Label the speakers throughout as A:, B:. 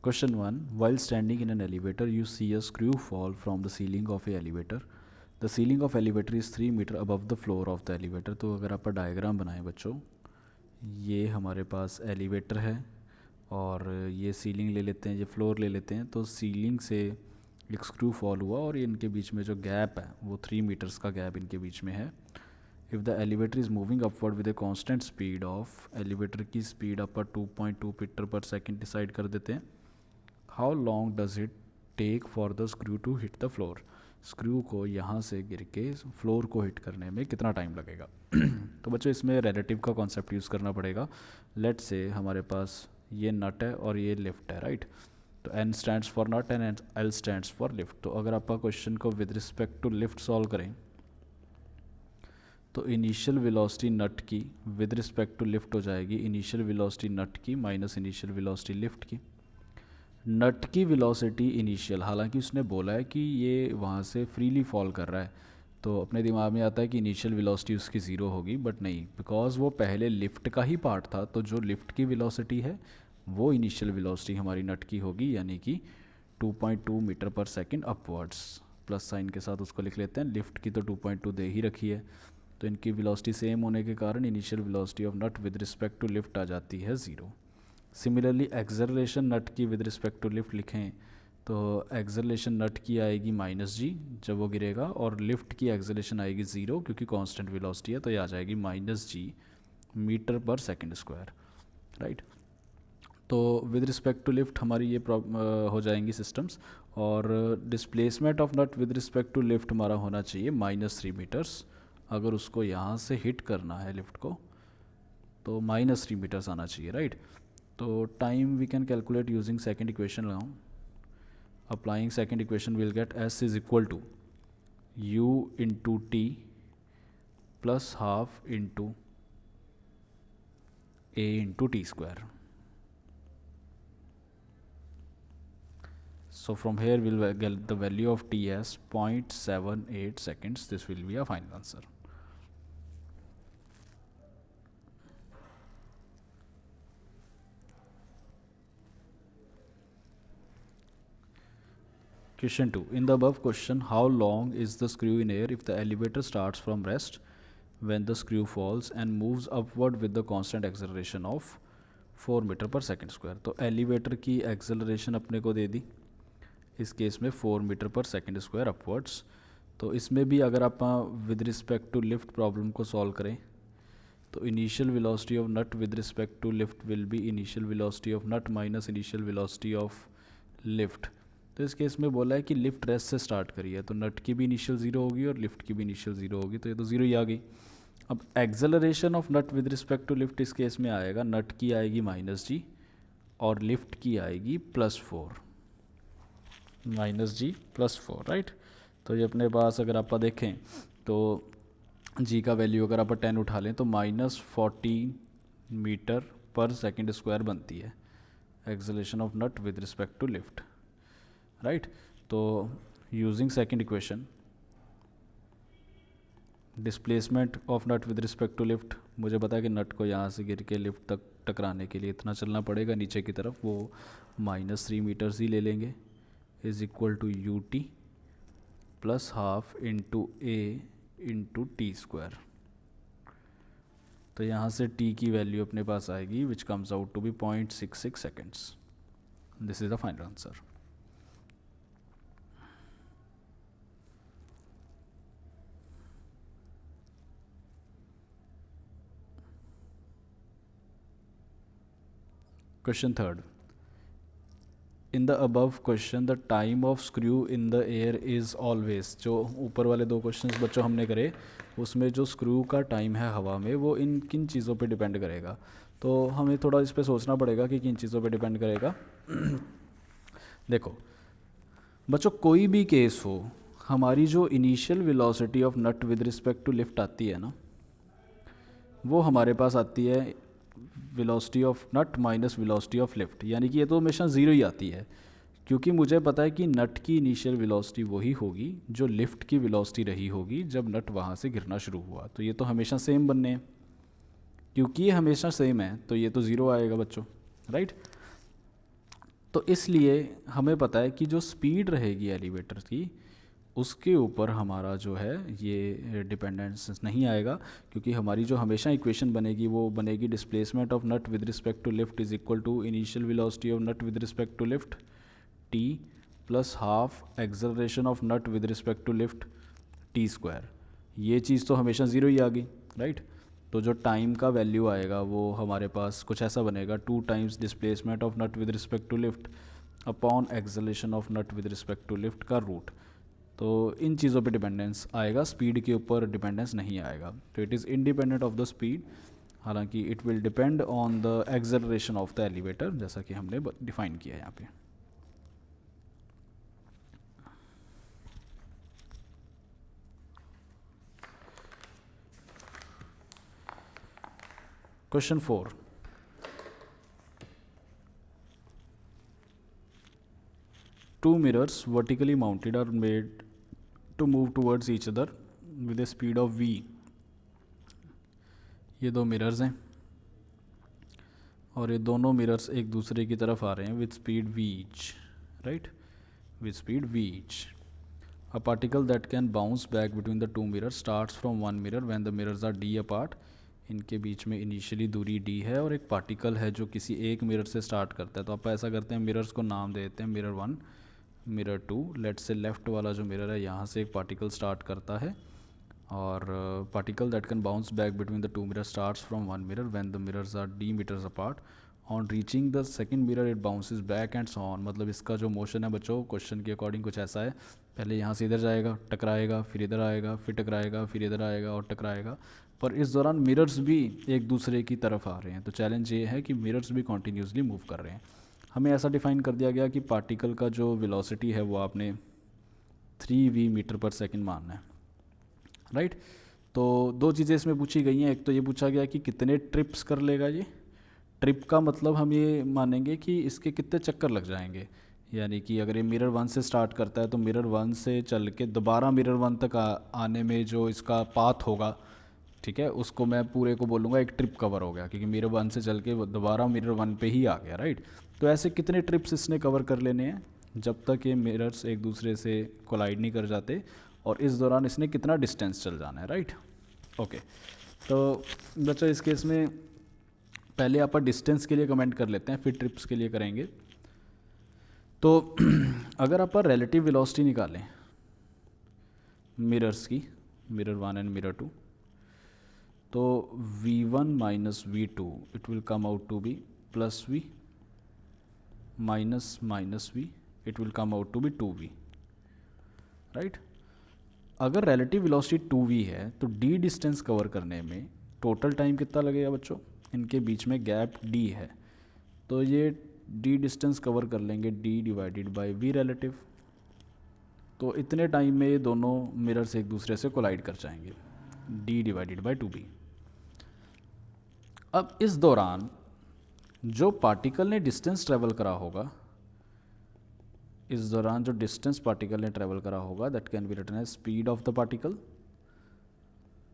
A: Question 1. While standing in an elevator, you see a screw fall from the ceiling of a elevator. The ceiling of elevator is 3 meter above the floor of the elevator. तो अगर आप diagram बनाएं बच्चों, ये हमारे पास elevator है और ये सीलिंग ले लेते हैं, ये फ्लोर ले लेते हैं. तो सीलिंग से एक स्क्रू फॉल हुआ और इनके बीच में जो गैप है वो 3 मीटर्स का गैप इनके बीच में है. If the elevator is moving upward with a constant speed of, elevator की स्पीड अपर 2.2 मीटर पर सेकेंड डिसाइड कर देते हैं. How long does it take for the screw to hit the floor. Screw को यहाँ से गिर के फ्लोर को हिट करने में कितना टाइम लगेगा. तो बच्चों इसमें रिलेटिव का कॉन्सेप्ट यूज़ करना पड़ेगा. लेट से हमारे पास ये नट है और ये लिफ्ट है, राइट. तो N stands for nut and L stands for lift. तो अगर आप क्वेश्चन को with respect to lift solve करें तो इनिशियल वेलोसिटी नट की विद रिस्पेक्ट टू लिफ्ट हो जाएगी इनिशियल वेलोसिटी नट की माइनस इनिशियल वेलोसिटी लिफ्ट की. नट की वेलोसिटी इनिशियल, हालांकि उसने बोला है कि ये वहाँ से फ्रीली फॉल कर रहा है, तो अपने दिमाग में आता है कि इनिशियल वेलोसिटी उसकी ज़ीरो होगी, बट नहीं, बिकॉज वो पहले लिफ्ट का ही पार्ट था. तो जो लिफ्ट की वेलोसिटी है वो इनिशियल वेलोसिटी हमारी नट की होगी, यानी कि 2.2 meter per second upwards. Plus sign के साथ उसको लिख लेते हैं. लिफ्ट की तो 2.2 दे ही रखी है, तो इनकी वेलोसिटी सेम होने के कारण initial velocity of nut with respect to lift आ जाती है 0. सिमिलरली एक्सेलरेशन नट की विद रिस्पेक्ट टू लिफ्ट लिखें तो एक्सेलरेशन नट की आएगी -g जब वो गिरेगा, और लिफ्ट की एक्सेलरेशन आएगी 0 क्योंकि कांस्टेंट वेलोसिटी है, तो ये आ जाएगी -g meter per second square, right. तो विद रिस्पेक्ट टू लिफ्ट हमारी ये हो जाएंगी सिस्टम्स. और displacement of nut with respect to lift हमारा होना चाहिए -3 मीटर्स. अगर उसको यहाँ से हिट करना है लिफ्ट को तो -3 मीटर्स आना चाहिए, राइट. तो time we can calculate using second equation लगाऊँ. Applying second equation will get S is equal to U into T plus half into A into T square. So from here we'll get the value of t as 0.78 seconds. This will be a final answer. Question 2. In the above question, how long is the screw in air if the elevator starts from rest when the screw falls and moves upward with the constant acceleration of 4 metre per second square. तो elevator की acceleration अपने को दे दी इस case में 4 metre per second square upwards. तो इसमें भी अगर आप with respect to lift problem को सॉल्व करें तो initial velocity of nut with respect to lift will be initial velocity of nut minus initial velocity of lift. तो इस केस में बोला है कि लिफ्ट रेस्ट से स्टार्ट करिए, तो नट की भी इनिशियल 0 होगी और लिफ्ट की भी इनिशियल 0 होगी, तो ये तो 0 ही आ गई. अब acceleration of nut with respect to lift इस केस में आएगा, नट की आएगी -g और लिफ्ट की आएगी +4, -g +4, राइट. तो ये अपने पास अगर आप देखें तो g का वैल्यू अगर आप 10 उठा लें तो -14 मीटर पर सेकेंड स्क्वायर बनती है acceleration of nut with respect to lift, right. तो using second equation displacement of nut with respect to lift, मुझे पता है कि नट को यहाँ से गिर के लिफ्ट तक टकराने के लिए इतना चलना पड़ेगा नीचे की तरफ, वो -3 मीटर्स ही ले लेंगे, is equal to ut plus half into A into T square. तो यहाँ से t की वैल्यू अपने पास आएगी which comes out to be 0.66 seconds. This is the final answer. Question 3. In the above question, the time of screw in the air is always. जो ऊपर वाले 2 क्वेश्चंस बच्चों हमने करे उसमें जो स्क्रू का टाइम है हवा में वो इन किन चीज़ों पे डिपेंड करेगा. तो हमें थोड़ा इस पे सोचना पड़ेगा कि किन चीज़ों पे डिपेंड करेगा. देखो बच्चों, कोई भी केस हो, हमारी जो initial velocity of nut with respect to lift आती है ना, वो हमारे पास आती है velocity of nut minus velocity of lift, यानी कि ये तो हमेशा 0 ही आती है, क्योंकि मुझे पता है कि नट की इनिशियल वेलोसिटी वही होगी जो लिफ्ट की वेलोसिटी रही होगी जब नट वहाँ से गिरना शुरू हुआ. तो ये तो हमेशा सेम बनने हैं, क्योंकि ये हमेशा सेम है तो ये तो 0 आएगा बच्चों, राइट. तो इसलिए हमें पता है कि जो स्पीड रहेगी एलिवेटर की उसके ऊपर हमारा जो है ये डिपेंडेंस नहीं आएगा, क्योंकि हमारी जो हमेशा इक्वेशन बनेगी वो बनेगी displacement of nut with respect to lift is equal to initial velocity of nut with respect to lift t plus half acceleration of nut with respect to lift t square. ये चीज़ तो हमेशा zero ही आ गई, right. तो जो time का value आएगा वो हमारे पास कुछ ऐसा बनेगा, 2 times displacement of nut with respect to lift upon acceleration of nut with respect to lift का रूट। तो इन चीज़ों पे डिपेंडेंस आएगा, स्पीड के ऊपर डिपेंडेंस नहीं आएगा। तो it is independent of the speed, हालांकि it will depend on the acceleration of the elevator, जैसा कि हमने डिफाइन किया है यहाँ पे। Question 4. Two mirrors vertically mounted are made to move towards each other with a speed of v. ये दो मिरर्स हैं और ये दोनों मिरर्स एक दूसरे की तरफ आ रहे हैं with speed v each, right, with speed v each. A particle that can bounce back between the two mirrors starts from one mirror when the mirrors are d apart. इनके बीच में इनिशियली दूरी d है और एक particle है जो किसी एक मिरर से स्टार्ट करता है। तो आप ऐसा करते हैं, मिरर्स को नाम दे देते हैं मिरर 1, मिरर 2। लेट से लेफ़्ट वाला जो मिरर है यहाँ से एक पार्टिकल स्टार्ट करता है और particle that can bounce back between the two mirror starts from one mirror when the mirrors are d meters apart. On reaching the second mirror it bounces back and so on. मतलब इसका जो motion है बच्चों question के according कुछ ऐसा है, पहले यहाँ से इधर जाएगा, टकराएगा, फिर इधर आएगा, फिर टकराएगा, फिर इधर आएगा और टकराएगा। पर इस दौरान मिरर्स भी एक दूसरे की तरफ आ रहे हैं। तो चैलेंज ये है कि मिरर्स भी कॉन्टीन्यूसली मूव कर रहे हैं। हमें ऐसा डिफाइन कर दिया गया कि पार्टिकल का जो वेलोसिटी है वो आपने 3v मीटर पर सेकेंड मानना है, राइट। तो दो चीज़ें इसमें पूछी गई हैं। एक तो ये पूछा गया कि कितने ट्रिप्स कर लेगा ये। ट्रिप का मतलब हम ये मानेंगे कि इसके कितने चक्कर लग जाएंगे, यानी कि अगर ये मिरर 1 से स्टार्ट करता है तो मिरर 1 से चल के दोबारा मिरर 1 तक आने में जो इसका पाथ होगा, ठीक है, उसको मैं पूरे को बोलूँगा एक ट्रिप कवर हो गया, क्योंकि मिरर 1 से चल के दोबारा मिरर 1 पे ही आ गया, राइट। तो ऐसे कितने ट्रिप्स इसने कवर कर लेने हैं जब तक ये मिरर्स एक दूसरे से कोलाइड नहीं कर जाते, और इस दौरान इसने कितना डिस्टेंस चल जाना है, राइट। ओके, तो बच्चों इस केस में पहले आप डिस्टेंस के लिए कमेंट कर लेते हैं, फिर ट्रिप्स के लिए करेंगे। तो अगर आप रिलेटिव वेलोसिटी निकालें मिरर्स की, मिरर 1 एंड मिरर 2, तो v1 minus v2 it will come out to be plus v minus minus v it will come out to be 2v, right. अगर रिलेटिव वेलोसिटी 2v है तो d distance cover करने में total time कितना लगेगा बच्चों? इनके बीच में गैप d है, तो ये d डिस्टेंस कवर कर लेंगे d divided by v relative. तो इतने टाइम में ये दोनों मिरर्स एक दूसरे से कोलाइड कर जाएंगे, d डिवाइडेड बाय 2b। अब इस दौरान जो पार्टिकल ने डिस्टेंस ट्रेवल करा होगा, इस दौरान जो डिस्टेंस पार्टिकल ने ट्रेवल करा होगा that can be written as speed of the particle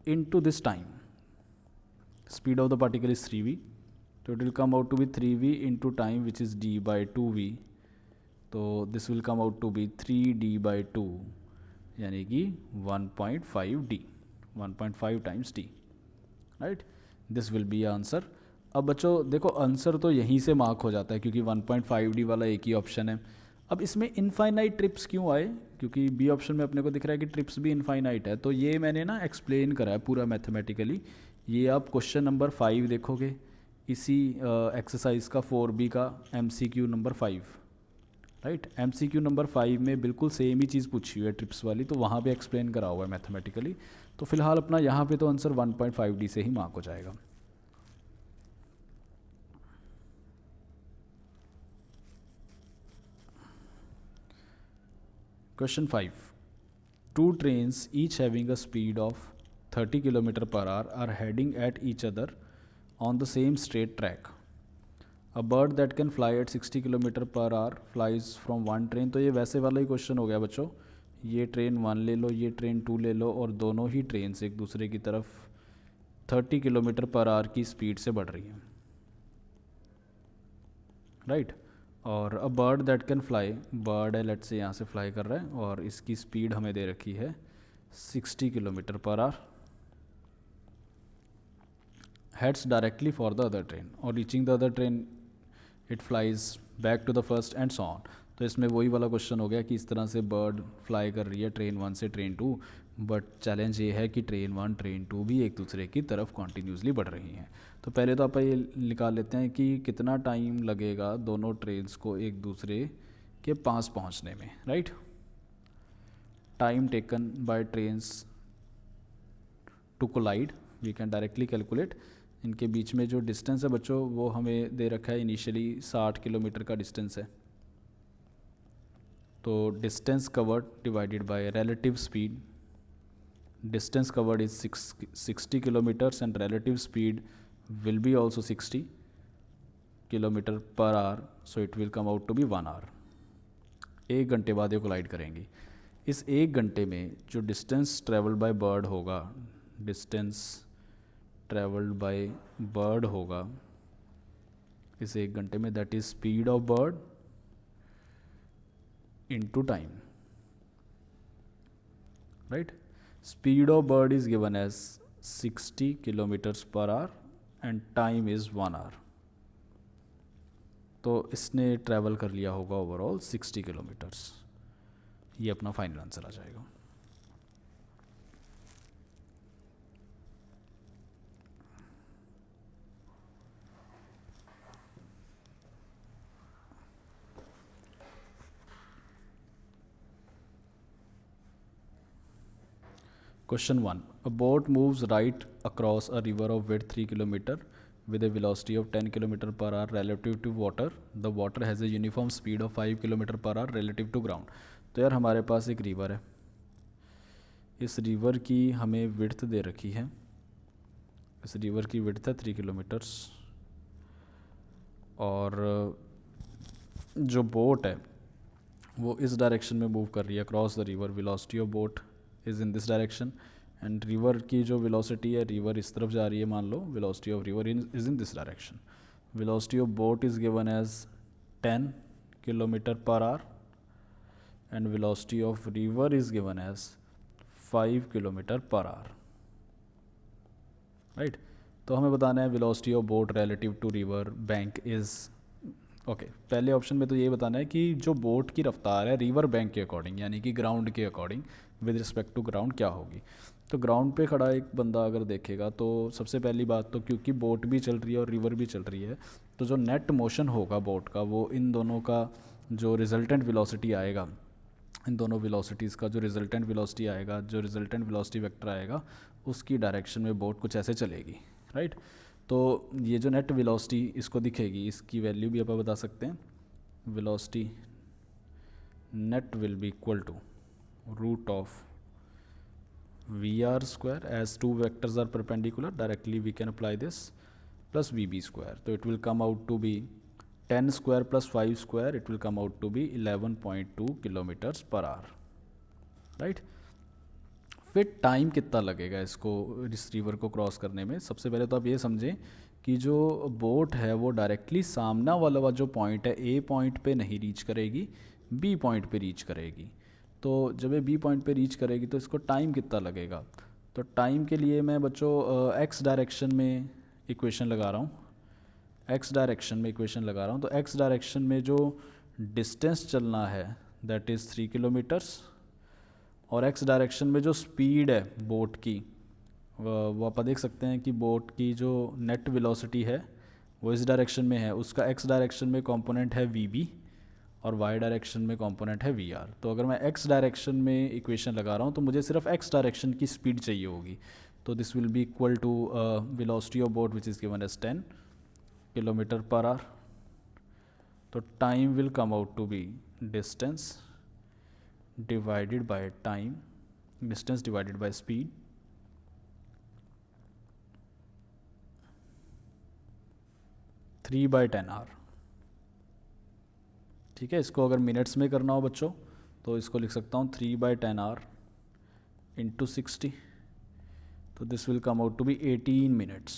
A: into this time. Speed of the particle is 3v, तो it will come out to be 3v into time which is d by 2v। तो this will come out to be 3d by 2, यानी कि 1.5d, 1.5 times d, right. This will be answer. अब बच्चों देखो answer तो यहीं से mark हो जाता है क्योंकि 1.5d वाला एक ही ऑप्शन है। अब इसमें इनफाइनाइट ट्रिप्स क्यों आए? क्योंकि बी ऑप्शन में अपने को दिख रहा है कि ट्रिप्स भी इनफाइनाइट है। तो ये मैंने ना एक्सप्लेन करा है पूरा मैथमेटिकली। ये आप क्वेश्चन नंबर 5 देखोगे इसी एक्सरसाइज का 4b का MCQ number 5, right. MCQ number 5 में बिल्कुल सेम ही चीज़ पूछी हुई है ट्रिप्स वाली, तो वहाँ पे एक्सप्लेन करा हुआ है मैथमेटिकली। तो फिलहाल अपना यहाँ पे तो आंसर 1.5d से ही मार्क हो जाएगा। Question 5. Two trains, each having a speed of 30 km per hour, are heading at each other on the same straight track. A bird that can fly at 60 km per hour flies from one train. तो ये वैसे वाला ही question हो गया बच्चों। ये train 1 ले लो, ये ट्रेन 2 ले लो, और दोनों ही ट्रेन से एक दूसरे की तरफ 30 km per hour की स्पीड से बढ़ रही हैं, राइट। और a bird that can fly, bird है लेट से यहाँ से फ्लाई कर रहा है और इसकी स्पीड हमें दे रखी है 60 kilometre per hour, heads directly for the other train और reaching the other train it flies back to the first end so on. तो इसमें वही वाला क्वेश्चन हो गया कि इस तरह से बर्ड फ्लाई कर रही है ट्रेन 1 से ट्रेन 2, बट चैलेंज ये है कि ट्रेन 1 ट्रेन 2 भी एक दूसरे की तरफ कॉन्टीन्यूसली बढ़ रही हैं। तो पहले तो आप ये निकाल लेते हैं कि कितना टाइम लगेगा दोनों ट्रेन्स को एक दूसरे के पास पहुंचने में, right. Time taken by trains to collide we can directly calculate. इनके बीच में जो डिस्टेंस है बच्चों वो हमें दे रखा है इनिशियली 60 किलोमीटर का डिस्टेंस है। तो distance covered divided by relative speed, distance covered is 60 kilometers and relative speed will be also 60 kilometre per hour, so it will come out to be 1 hour. 1 घंटे बाद ये कोलाइड करेंगी। इस 1 घंटे में जो डिस्टेंस ट्रेवल्ड बाय बर्ड होगा, distance travelled by bird होगा इस 1 घंटे में, that is speed of bird into time, right. Speed of bird is given as 60 kilometers per hour and time is 1 hour. तो इसने ट्रैवल कर लिया होगा ओवरऑल 60 किलोमीटर्स। ये अपना फाइनल आंसर आ जाएगा। Question 1. A boat moves right across a river of width 3 km with a velocity of 10 km per hour relative to water. The water has a uniform speed of 5 km per hour relative to ground. तो यार हमारे पास एक river है, इस river की हमें width दे रखी है, इस रिवर की विड्थ है 3 किलोमीटर्स और जो बोट है वो इस डायरेक्शन में मूव कर रही है cross the river, velocity of boat is in this direction and river की जो वेलोसिटी है, रिवर इस तरफ जा रही है मान लो, velocity of river is in this direction. Velocity of boat is given as 10 kilometre per hour and velocity of river is given as 5 kilometre per hour, right. तो हमें बताना है velocity of boat relative to river bank is okay. पहले option में तो ये बताना है कि जो बोट की रफ्तार है रिवर बैंक के अकॉर्डिंग यानी कि ग्राउंड के according with respect to ground क्या होगी। तो ग्राउंड पे खड़ा एक बंदा अगर देखेगा तो सबसे पहली बात तो क्योंकि बोट भी चल रही है और रिवर भी चल रही है, तो जो नेट मोशन होगा बोट का वो इन दोनों का जो रिजल्टेंट वेलोसिटी आएगा, इन दोनों वेलोसिटीज़ का जो रिजल्टेंट वेलोसिटी आएगा, जो रिजल्टेंट वेलोसिटी वेक्टर आएगा उसकी डायरेक्शन में बोट कुछ ऐसे चलेगी, राइट। तो ये जो नेट वेलोसिटी इसको दिखेगी, इसकी वैल्यू भी आप बता सकते हैं। Velocity net will be equal to root of V R square as two vectors are perpendicular, directly we can apply this, plus V B square. तो it will come out to be 10 square plus 5 square, it will come out to be 11.2 kilometres per hour, right. फिर time कितना लगेगा इसको, इस river को cross करने में। सबसे पहले तो आप ये समझें कि जो बोट है वो डायरेक्टली सामना वाला जो पॉइंट है ए पॉइंट पे नहीं रीच करेगी, बी पॉइंट पे रीच करेगी। तो जब ये बी पॉइंट पे रीच करेगी तो इसको टाइम कितना लगेगा। तो टाइम के लिए मैं बच्चों एक्स डायरेक्शन में इक्वेशन लगा रहा हूँ, एक्स डायरेक्शन में इक्वेशन लगा रहा हूँ। तो एक्स डायरेक्शन में जो डिस्टेंस चलना है दैट इज़ 3 किलोमीटर्स और एक्स डायरेक्शन में जो स्पीड है बोट की वो आप देख सकते हैं कि बोट की जो नेट वेलोसिटी है वो इस डायरेक्शन में है, उसका एक्स डायरेक्शन में कंपोनेंट है वी बी और वाई डायरेक्शन में कंपोनेंट है वी आर। तो अगर मैं एक्स डायरेक्शन में इक्वेशन लगा रहा हूँ तो मुझे सिर्फ एक्स डायरेक्शन की स्पीड चाहिए होगी। तो this will be equal to velocity of boat which is given as 10 kilometre per hour. तो time will come out to be distance divided by time, distance divided by speed, three by 10 hour. ठीक है, इसको अगर minutes में करना हो बच्चों तो इसको लिख सकता हूँ 3 बाई 10 आवर इंटू 60, तो this will come out to be 18 minutes.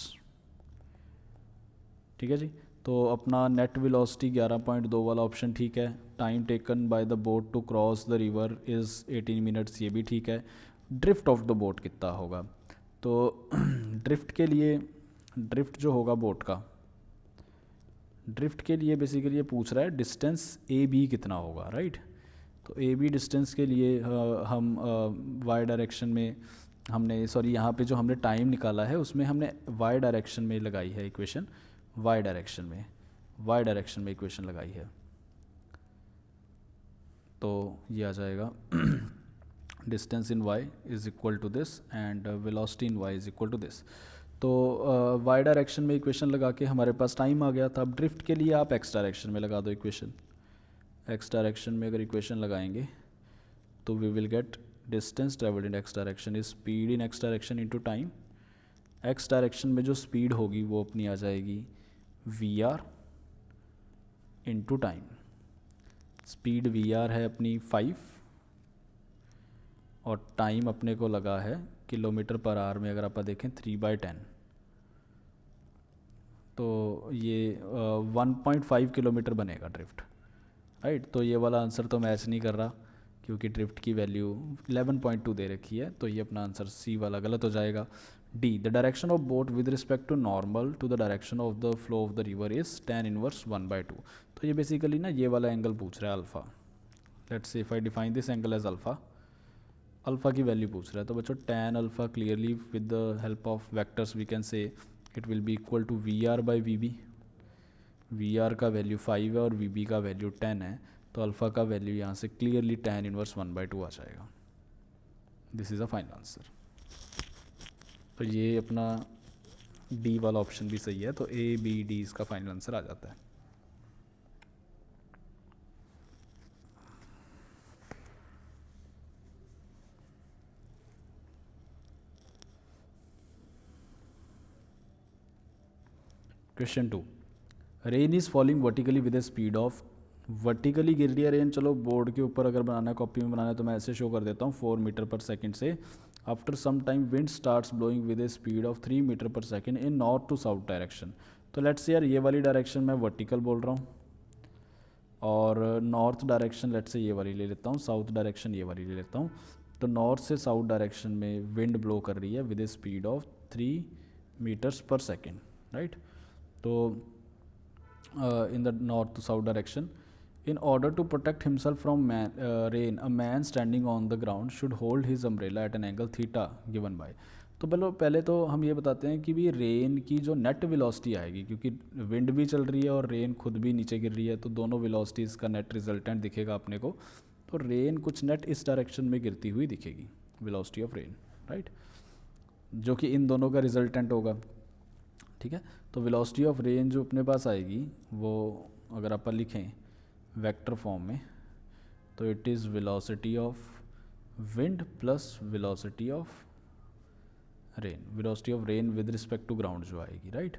A: ठीक है जी। तो अपना नेट वेलोसिटी 11.2 वाला ऑप्शन ठीक है। Time taken by the boat to cross the river is 18 minutes, ये भी ठीक है। ड्रिफ्ट ऑफ द बोट कितना होगा, तो ड्रिफ्ट के लिए, ड्रिफ्ट जो होगा बोट का, ड्रिफ्ट के लिए बेसिकली ये पूछ रहा है डिस्टेंस ए बी कितना होगा, राइट। तो ए बी डिस्टेंस के लिए हम वाई डायरेक्शन में हमने, सॉरी यहाँ पे जो हमने टाइम निकाला है उसमें हमने वाई डायरेक्शन में लगाई है इक्वेशन, वाई डायरेक्शन में इक्वेशन लगाई है। तो ये आ जाएगा distance in y is equal to this and velocity in y is equal to this. तो वाई डायरेक्शन में इक्वेशन लगा के हमारे पास टाइम आ गया था। अब ड्रिफ्ट के लिए आप एक्स डायरेक्शन में लगा दो इक्वेशन। एक्स डायरेक्शन में अगर इक्वेशन लगाएंगे तो we will get distance travelled in x direction is speed in x direction into time. X direction में जो स्पीड होगी वो अपनी आ जाएगी V R into time. Speed V R है अपनी 5 और टाइम अपने को लगा है किलोमीटर पर आवर में, अगर आप देखें 3/10। तो ये 1.5 किलोमीटर बनेगा ड्रिफ्ट, राइट। तो ये वाला आंसर तो मैच नहीं कर रहा क्योंकि ड्रिफ्ट की वैल्यू 11.2 दे रखी है, तो ये अपना आंसर सी वाला गलत हो जाएगा। D, the direction of boat with respect to normal to the direction of the flow of the river is tan inverse 1/2। तो ये बेसिकली ना ये वाला एंगल पूछ रहा है alpha. Let's say if I define this angle as alpha, alpha की value पूछ रहा है। तो बच्चों tan alpha clearly with the help of vectors we can say it will be equal to V R by V B. V R का value 5 है और we B का वैल्यू 10 है, तो अल्फ़ा का वैल्यू यहाँ से क्लियरली tan इनवर्स 1/2 आ जाएगा। This is a final answer. तो ये अपना डी वाला ऑप्शन भी सही है, तो ए बी डी इसका फाइनल आंसर आ जाता है। Question 2, rain is falling vertically with a speed of, vertically गिर रही है रेन, चलो बोर्ड के ऊपर अगर बनाना है, कॉपी में बनाना है तो मैं ऐसे शो कर देता हूँ 4 मीटर पर सेकंड से। After some time wind starts blowing with a speed of 3 metre per second in north to south direction. तो लेट्स यार ये वाली डायरेक्शन मैं वर्टिकल बोल रहा हूँ और नॉर्थ डायरेक्शन लेट्स से ये वाली ले लेता हूँ, साउथ डायरेक्शन ये वाली ले लेता हूँ। तो नॉर्थ से साउथ डायरेक्शन में विंड ब्लो कर रही है with a speed of 3 meters per second, right. तो in the north to south direction, in order to protect himself from rain, a man standing on the ground should hold his umbrella at an angle theta given by। तो पहले तो हम ये बताते हैं कि भी रेन की जो नेट वेलोसिटी आएगी, क्योंकि विंड भी चल रही है और रेन खुद भी नीचे गिर रही है, तो दोनों वेलोसिटीज़ का नेट रिजल्टेंट दिखेगा अपने को। तो रेन कुछ नेट इस डायरेक्शन में गिरती हुई दिखेगी, वेलोसिटी ऑफ रेन, राइट, जो कि इन दोनों का रिजल्टेंट होगा, ठीक है। तो वेलोसिटी ऑफ रेन जो अपने पास आएगी वो अगर आप लिखें वेक्टर फॉर्म में, तो it is velocity of wind plus velocity of rain, velocity of rain with respect to ground जो आएगी, राइट।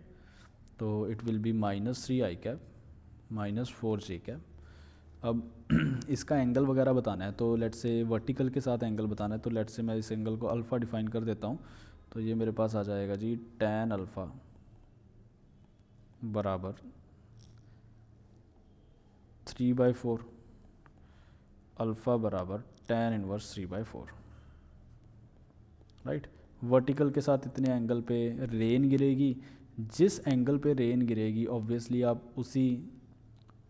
A: तो it will be -3 i cap -4 j cap. अब इसका एंगल वगैरह बताना है, तो लेट्स से वर्टिकल के साथ एंगल बताना है, तो लेट्स से मैं इस एंगल को अल्फ़ा डिफाइन कर देता हूँ। तो ये मेरे पास आ जाएगा जी tan अल्फ़ा बराबर 3/4, अल्फ़ा बराबर tan इनवर्स 3/4, राइट। वर्टिकल के साथ इतने एंगल पे रेन गिरेगी, जिस एंगल पे रेन गिरेगी ऑब्वियसली आप उसी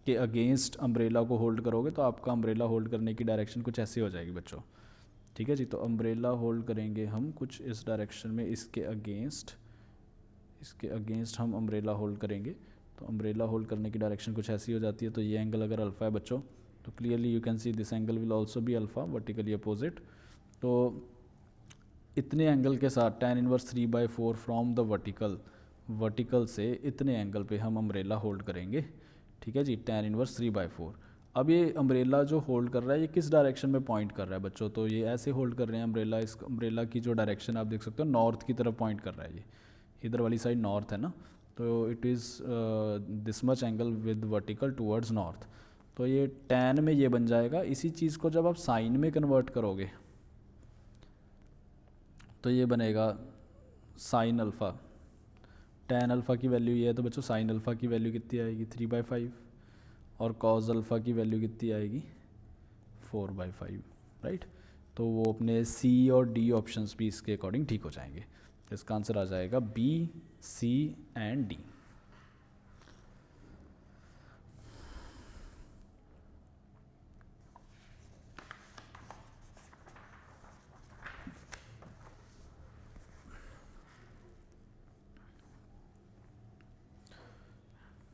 A: के अगेंस्ट अम्ब्रेला को होल्ड करोगे, तो आपका अम्ब्रेला होल्ड करने की डायरेक्शन कुछ ऐसी हो जाएगी बच्चों, ठीक है जी। तो अम्ब्रेला होल्ड करेंगे हम कुछ इस डायरेक्शन में, इसके अगेंस्ट हम अम्ब्रेला होल्ड करेंगे। तो अम्ब्रेला होल्ड करने की डायरेक्शन कुछ ऐसी हो जाती है। तो ये एंगल अगर अल्फ़ा है बच्चों, तो clearly you can see this angle will also be alpha, vertically opposite. तो इतने एंगल के साथ tan inverse 3/4 from the vertical से इतने एंगल पे हम अम्ब्रेला होल्ड करेंगे, ठीक है जी, tan इनवर्स 3/4। अब ये अम्ब्रेला जो होल्ड कर रहा है ये किस डायरेक्शन में पॉइंट कर रहा है बच्चों, तो ये ऐसे होल्ड कर रहे हैं अम्ब्रेला, इस अम्ब्रेला की जो डायरेक्शन आप देख सकते हो नॉर्थ की तरफ पॉइंट कर रहा है, ये इधर वाली साइड नॉर्थ है ना, तो it is this much angle with vertical towards north. तो ये tan में ये बन जाएगा। इसी चीज़ को जब आप साइन में कन्वर्ट करोगे तो ये बनेगा साइन अल्फ़ा tan अल्फ़ा की वैल्यू ये है, तो बच्चों sin अल्फ़ा की वैल्यू कितनी आएगी 3/5 और cos अल्फ़ा की वैल्यू कितनी आएगी 4/5, राइट। तो वो अपने C और D ऑप्शंस भी इसके अकॉर्डिंग ठीक हो जाएंगे। तो इसका आंसर आ जाएगा B, C and D।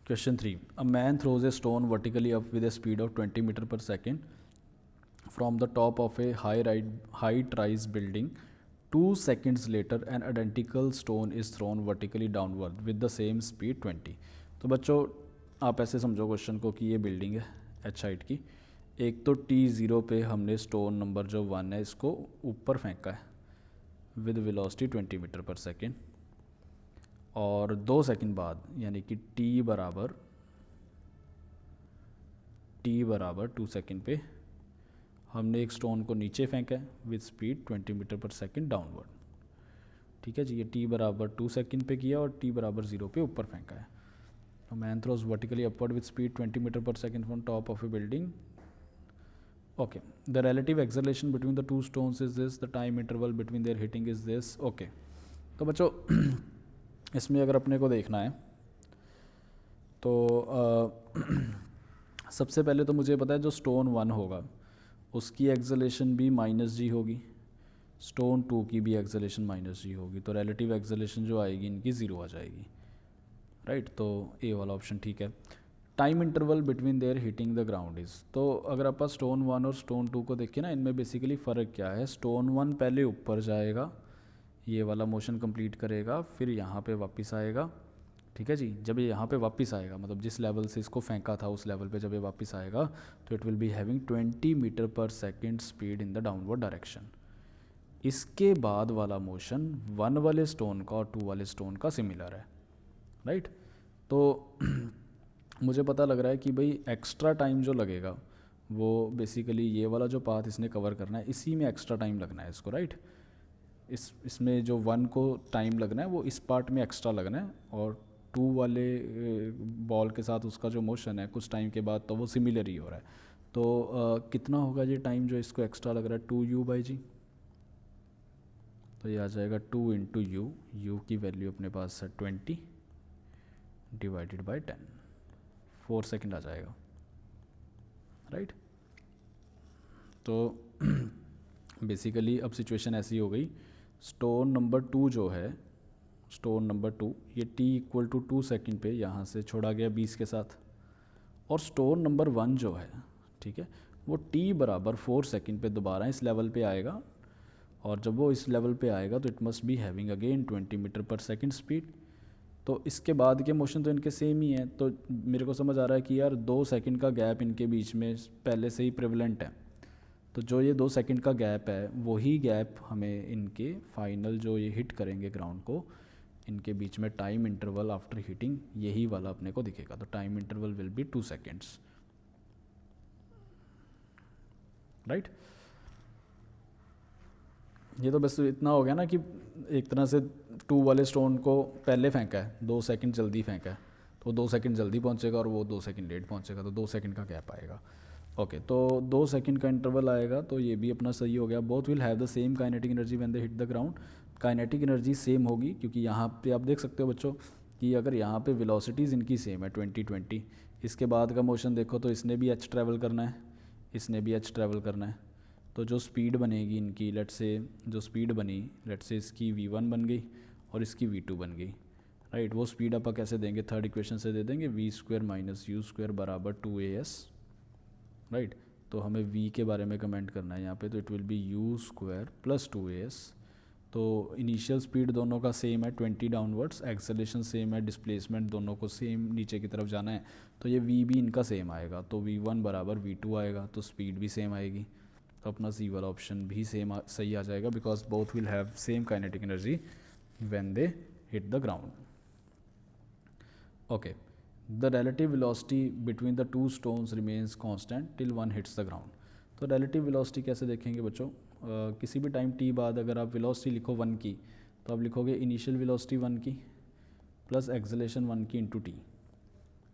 A: Question 3. A man throws a stone vertically up with a speed of 20 meter per second from the top of a high-rise building. 2 seconds later, an identical stone is thrown vertically downward with the same speed 20. तो बच्चों आप ऐसे समझो question को कि ये building है h height की, एक तो t0 पे हमने स्टोन नंबर जो 1 है इसको ऊपर फेंका है with velocity 20 metre per second, और 2 सेकंड बाद यानी कि t बराबर 2 सेकंड पे हमने एक स्टोन को नीचे फेंका है with speed 20 metre per second downward. ठीक है जी, ये t बराबर 2 सेकंड पे किया और t बराबर 0 पे ऊपर फेंका है। तो man throws vertically upward with speed 20 metre per second from top of a building. Okay, the relative acceleration between the two stones is this, the time interval between their hitting is this. Okay, तो बच्चों इसमें अगर अपने को देखना है तो सबसे पहले तो मुझे पता है जो स्टोन 1 होगा उसकी एक्सेलरेशन भी -g होगी, स्टोन 2 की भी एक्सेलरेशन -g होगी, तो रिलेटिव एक्सेलरेशन जो आएगी इनकी 0 आ जाएगी, राइट। तो ए वाला ऑप्शन ठीक है। Time interval between their hitting the ground is, तो अगर आप स्टोन 1 और स्टोन 2 को देखें ना, इनमें बेसिकली फ़र्क क्या है, स्टोन 1 पहले ऊपर जाएगा, ये वाला मोशन कंप्लीट करेगा, फिर यहाँ पे वापस आएगा। ठीक है जी, जब ये यहाँ पे वापस आएगा मतलब जिस लेवल से इसको फेंका था उस लेवल पे जब ये वापस आएगा तो it will be having 20 metre per second speed in the downward direction. इसके बाद वाला मोशन 1 वाले स्टोन का और 2 वाले स्टोन का सिमिलर है, राइट। तो मुझे पता लग रहा है कि भाई एक्स्ट्रा टाइम जो लगेगा वो बेसिकली ये वाला जो पाथ इसने कवर करना है इसी में एक्स्ट्रा टाइम लगना है इसको, राइट। इसमें जो 1 को टाइम लगना है वो इस पार्ट में एक्स्ट्रा लगना है, और 2 वाले बॉल के साथ उसका जो मोशन है कुछ टाइम के बाद तो वो सिमिलर ही हो रहा है। तो कितना होगा ये टाइम जो इसको एक्स्ट्रा लग रहा है 2u/g, तो ये आ जाएगा 2 × u की वैल्यू अपने पास है 20 डिवाइडेड बाय 10, 4 सेकेंड आ जाएगा, राइट। तो बेसिकली अब सिचुएशन ऐसी हो गई, स्टोन नंबर 2 जो है, स्टोन नंबर 2 ये t = 2 सेकेंड पे यहाँ से छोड़ा गया 20 के साथ, और स्टोन नंबर 1 जो है, ठीक है, वो t बराबर 4 सेकेंड पे दोबारा इस लेवल पे आएगा, और जब वो इस लेवल पे आएगा तो it must be having again 20 metre per second speed. तो इसके बाद के मोशन तो इनके सेम ही हैं, तो मेरे को समझ आ रहा है कि यार 2 सेकेंड का गैप इनके बीच में पहले से ही प्रिवलेंट है, तो जो ये 2 सेकेंड का गैप है वही गैप हमें इनके फाइनल जो ये हिट करेंगे ग्राउंड को इनके बीच में टाइम इंटरवल आफ्टर हिटिंग यही वाला अपने को दिखेगा। तो time interval will be 2 seconds, right. ये तो बस इतना हो गया ना कि एक तरह से 2 वाले स्टोन को पहले फेंका है, 2 सेकेंड जल्दी फेंका है, तो 2 सेकेंड जल्दी पहुंचेगा और वो 2 सेकेंड लेट पहुंचेगा, तो 2 सेकेंड का गैप आएगा। ओके, तो 2 सेकेंड का इंटरवल आएगा, तो ये भी अपना सही हो गया। Both will have the same kinetic energy when they hit the ground, kinetic energy same होगी क्योंकि यहाँ पे आप देख सकते हो बच्चों कि अगर यहाँ पे वेलोसिटीज़ इनकी सेम है 20-20, इसके बाद का मोशन देखो तो इसने भी h ट्रैवल करना है, इसने भी h ट्रैवल करना है, तो जो स्पीड बनेगी इनकी, लेट्स से जो स्पीड बनी, लेट्स से इसकी v1 बन गई और इसकी v2 बन गई, राइट। वो स्पीड आप कैसे देंगे, थर्ड इक्वेशन से दे देंगे, v² - u² बराबर 2as, राइट। तो हमें v के बारे में कमेंट करना है यहाँ पे, तो it will B u² + 2as। तो इनिशियल स्पीड दोनों का सेम है 20 डाउनवर्ड्स, एक्सेलरेशन सेम है, डिस्प्लेसमेंट दोनों को सेम नीचे की तरफ जाना है, तो ये v भी इनका सेम आएगा, तो v1 बराबर v2 आएगा, तो स्पीड भी सेम आएगी, तो अपना सी वाला ऑप्शन भी सेम सही आ जाएगा because both will have same kinetic energy when they hit the ground. Okay, the relative velocity between the 2 stones remains constant till 1 hits the ground. तो रिलेटिव वेलोसिटी कैसे देखेंगे बच्चों, किसी भी टाइम t बाद अगर आप वेलोसिटी लिखो 1 की तो आप लिखोगे इनिशियल वेलोसिटी 1 की प्लस एक्सेलेरेशन 1 की इंटू टी।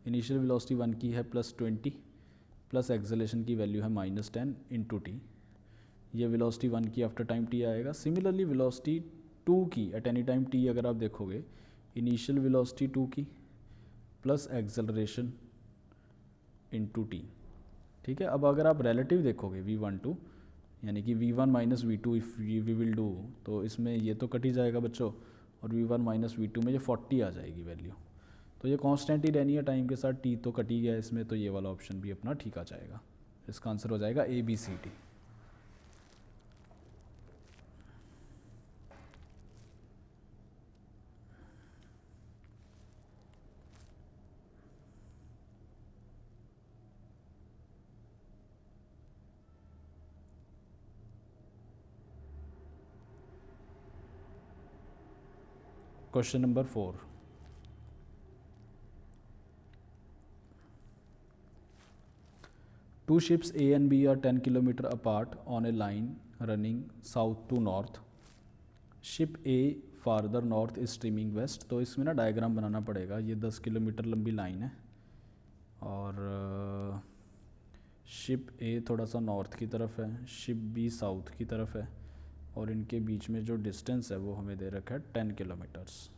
A: इनिशियल वेलोसिटी 1 की है +20 प्लस एक्सेलेरेशन की वैल्यू है -10 इंटू टी। ये वेलोसिटी 1 की आफ्टर टाइम टी आएगा। सिमिलरली वेलोसिटी 2 की एट एनी टाइम टी अगर आप देखोगे, इनिशियल वेलोसिटी 2 की प्लस एक्सेलरेशन इंटू टी। ठीक है, अब अगर आप रिलेटिव देखोगे V12 यानी कि V1 minus V2 if we will do, तो इसमें ये तो कट ही जाएगा बच्चों, और V1 माइनस V2 में ये 40 आ जाएगी वैल्यू। तो ये कांस्टेंट ही रहनी है टाइम के साथ, टी तो कट ही गया इसमें, तो ये वाला ऑप्शन भी अपना ठीक आ जाएगा। इसका आंसर हो जाएगा ABCD। Question number 4, two ships A and B are 10 kilometer apart on a line running south to north. Ship A farther north is streaming west। तो इसमें ना डायग्राम बनाना पड़ेगा। ये 10 किलोमीटर लंबी लाइन है और शिप A थोड़ा सा नॉर्थ की तरफ है, शिप B साउथ की तरफ है, और इनके बीच में जो डिस्टेंस है वो हमें दे रखा है 10 किलोमीटर्स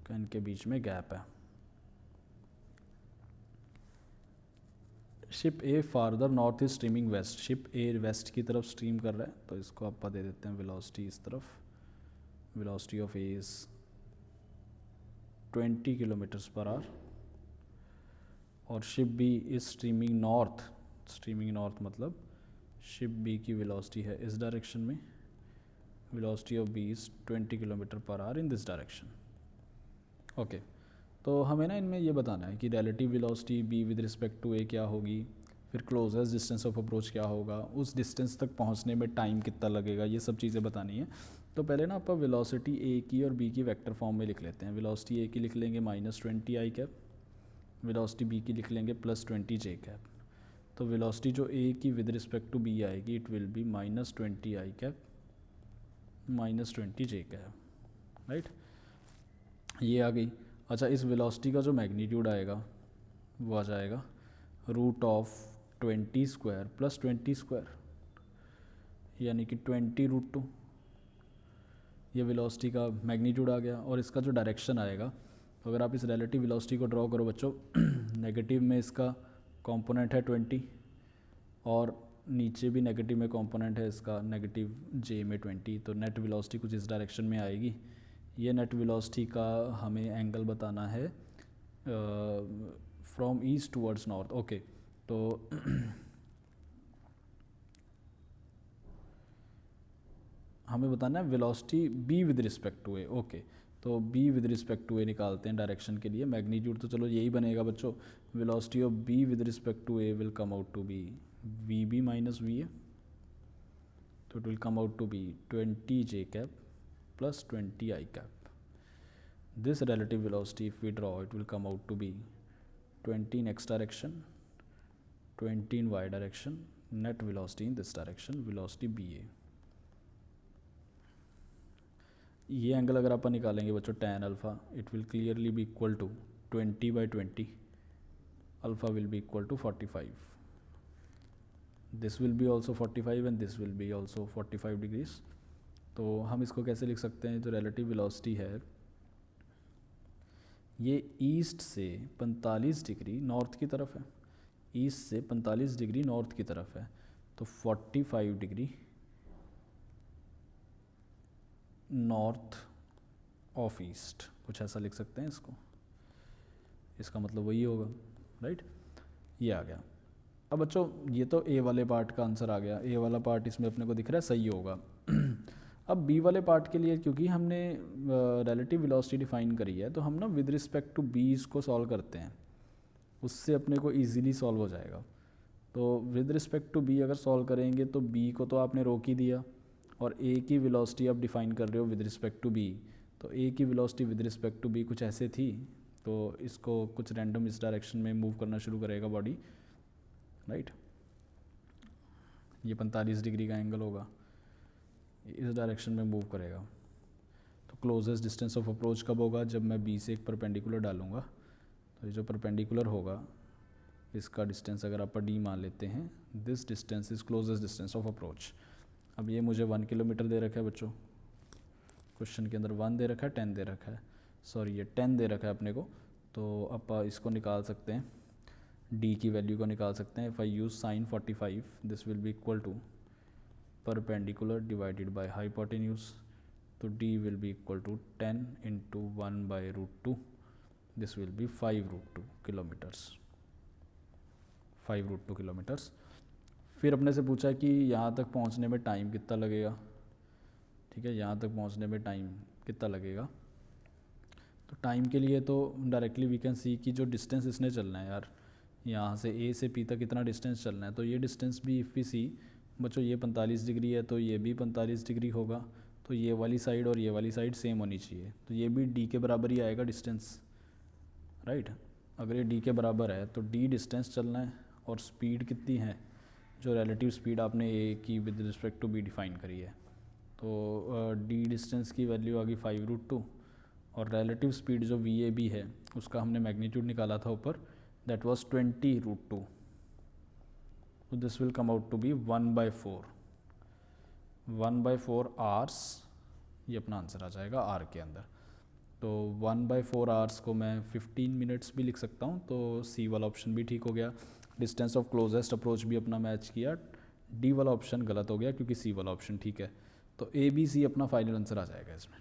A: का, इनके बीच में गैप है। Ship A farther north is streaming west. Ship A west की तरफ स्ट्रीम कर रहा है, तो इसको आप दे देते हैं वेलोसिटी इस तरफ। Velocity of A is 20 kilometres per hour. और ship B is streaming north. Streaming north मतलब शिप बी की वेलोसिटी है इस डायरेक्शन में। Velocity of B is 20 kilometre per hour in this direction. Okay, तो हमें ना इनमें ये बताना है कि relative velocity B with respect to A क्या होगी, फिर क्लोजेस्ट डिस्टेंस ऑफ अप्रोच क्या होगा, उस डिस्टेंस तक पहुंचने में टाइम कितना लगेगा, ये सब चीज़ें बतानी है। तो पहले ना आप वेलोसिटी ए की और बी की वेक्टर फॉर्म में लिख लेते हैं। वेलोसिटी ए की लिख लेंगे -20 आई कैप, वेलोसिटी बी की लिख लेंगे +20 जे कैप। तो वेलोसिटी जो ए की विद रिस्पेक्ट टू बी आएगी it will B -20 I cap -20 J cap, right, ये आ गई। अच्छा, इस वेलोसिटी का जो मैग्नीट्यूड आएगा वो आ जाएगा √20² + 20², यानी कि 20√2। ये वेलोसिटी का मैग्नीट्यूड आ गया। और इसका जो डायरेक्शन आएगा, तो अगर आप इस रिलेटिव वेलोसिटी को ड्रॉ करो बच्चों, नेगेटिव में इसका कंपोनेंट है 20 और नीचे भी नेगेटिव में कंपोनेंट है इसका नेगेटिव जे में 20, तो नेट वेलोसिटी कुछ इस डायरेक्शन में आएगी। ये नेट वेलोसिटी का हमें एंगल बताना है from east towards north. Okay, तो हमें बताना है velocity B with respect to A. Okay, तो B with respect to A निकालते हैं डायरेक्शन के लिए। मैग्नीट्यूड तो चलो यही बनेगा बच्चों, velocity of B with respect to A will come out to be V B minus V A, तो it will come out to be 20 J cap + 20 I cap. This relative velocity, if we draw, it will come out to be 20 in x direction, 20 in y direction, net velocity in this direction, velocity BA। ये angle अगर आप निकालेंगे बच्चों tan alpha, it will clearly be equal to 20/20, alpha will be equal to 45। This will be also 45 and this will be also 45 degrees। तो हम इसको कैसे लिख सकते हैं, जो relative velocity है ये ईस्ट से 45 डिग्री नॉर्थ की तरफ है, ईस्ट से 45 डिग्री नॉर्थ की तरफ है, तो 45 डिग्री नॉर्थ ऑफ ईस्ट, कुछ ऐसा लिख सकते हैं इसको। इसका मतलब वही होगा, राइट, ये आ गया। अब बच्चों ये तो ए वाले पार्ट का आंसर आ गया, ए वाला पार्ट इसमें अपने को दिख रहा है सही होगा। अब बी वाले पार्ट के लिए क्योंकि हमने रिलेटिव वेलोसिटी डिफाइन करी है, तो हम ना विद रिस्पेक्ट टू बी इसको सॉल्व करते हैं, उससे अपने को इजीली सॉल्व हो जाएगा। तो विद रिस्पेक्ट टू बी अगर सॉल्व करेंगे तो बी को तो आपने रोक ही दिया, और ए की वेलोसिटी आप डिफाइन कर रहे हो विद रिस्पेक्ट टू बी, तो ए की velocity with respect to B कुछ ऐसे थी, तो इसको कुछ रैंडम इस डायरेक्शन में मूव करना शुरू करेगा बॉडी, राइट। ये 45 डिग्री का एंगल होगा, इस डायरेक्शन में मूव करेगा। तो क्लोजेस्ट डिस्टेंस ऑफ अप्रोच कब होगा, जब मैं बी से एक परपेंडिकुलर डालूँगा। तो ये जो परपेंडिकुलर होगा इसका डिस्टेंस अगर आप डी मान लेते हैं, this distance is closest distance of approach. अब ये मुझे 1 किलोमीटर दे रखा है बच्चों, क्वेश्चन के अंदर 1 दे रखा है, 10 दे रखा है, सॉरी ये 10 दे रखा है अपने को। तो आप इसको निकाल सकते हैं, डी की वैल्यू को निकाल सकते हैं। If I use sine 45 this will be equal to perpendicular divided by hypotenuse. तो D will be equal to 10 into 1/√2, this will be 5√2 kilometres, 5√2 kilometres. फिर अपने से पूछा कि यहाँ तक पहुँचने में टाइम कितना लगेगा। ठीक है, यहाँ तक पहुँचने में टाइम कितना लगेगा। तो टाइम के लिए तो डायरेक्टली वी कैन सी कि जो डिस्टेंस इसने चलना है यार, यहाँ से ए से पी तक कितना डिस्टेंस चलना है। तो ये डिस्टेंस भी इफ़ वी सी बच्चों ये 45 डिग्री है, तो ये भी 45 डिग्री होगा। तो ये वाली साइड और ये वाली साइड सेम होनी चाहिए, तो ये भी डी के बराबर ही आएगा डिस्टेंस, राइट। अगर ये डी के बराबर है तो डी डिस्टेंस चलना है, और स्पीड कितनी है, जो रिलेटिव स्पीड आपने ए की with respect to B define करी है। तो डी डिस्टेंस की वैल्यू आ गई 5√2, और रिलेटिव स्पीड जो वी ए बी है उसका हमने मैग्नीट्यूड निकाला था ऊपर, दैट वाज 20√2। तो this will come out to be 1/4 hours, ये अपना आंसर आ जाएगा आर के अंदर। तो 1/4 आवर्स को मैं 15 मिनट्स भी लिख सकता हूँ, तो सी वाला ऑप्शन भी ठीक हो गया। डिस्टेंस ऑफ क्लोजेस्ट अप्रोच भी अपना मैच किया, डी वाला ऑप्शन गलत हो गया क्योंकि सी वाला ऑप्शन ठीक है। तो ए बी सी अपना फाइनल आंसर आ जाएगा इसमें।